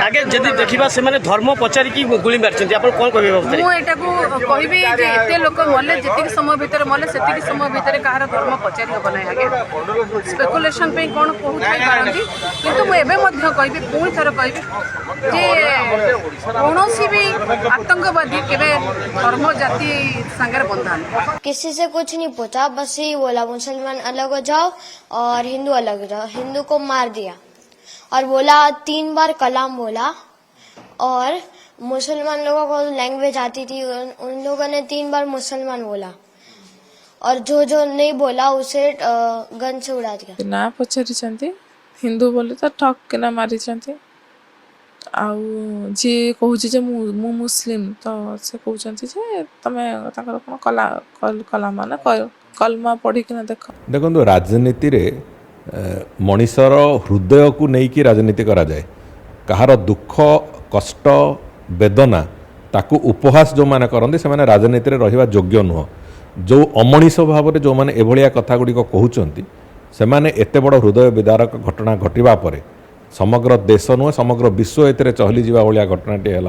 आगे जदि देखा से धर्म पचारिकी गुली मारी आप कौन कह कहबी जे एते लोक मले जी समय भितर मले से समय भितर कहार धर्म पचारि हम ना आगे स्पेकुलेसन कौन कहती किंतु मुझे कहबी पुणी थर कहबी जे कौन भी आतंकवादी केवे धर्म जाति संगे बंधा किसी से कुछ नहीं पूछा, बस यही बोला मुसलमान अलग हो जाओ और हिंदू अलग हो जाओ। हिंदू को मार दिया और बोला 3 बार कलाम बोला और मुसलमान लोगों को लैंग्वेज आती थी उन लोगों ने 3 बार मुसलमान बोला और जो जो नहीं बोला उसे गन से उड़ा दिया। ना पचारि हिंदू बोले तो ठक के ना मारी आउ जी कहूँ जे मु मुस्लिम तो से कहते तुम कला मान कलमा पढ़ी देख देखो राजनीति रे मनीषर हृदय को लेकिन राजनीति करा जाए कहार दुख कष्ट वेदना ताकू उपहास जो माने करते से माने राजनीति रे रहिबा योग्य नुह जो अमनीष भाव में जो माने एभलिया कथा गुड़िक कहउचंती से माने एते बड़ हृदय विदारक घटना घटिबा परे समग्र देश नुह समग्र विश्व एते चहली जीवा भलिया घटनाटी है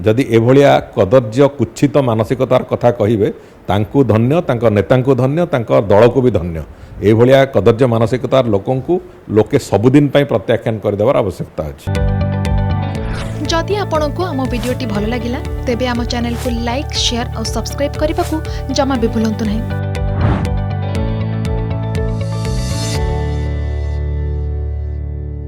जदि एभलिया कदर्य कुच्छित मानसिकतार कथा कहिबे तांकु धन्य तांको नेतांकु धन्य तांको दलको भी धन्य एभलिया कदर्य मानसिकतार लोकंकु लोके सबुदिन पई प्रत्याख्यान करदेवार आवश्यकता अछि। जदि आपंक आम भिडी भल लगा तेब आम चैनल को लाइक शेयर और सब्सक्राइब करने को जमा भी भूलु नहीं।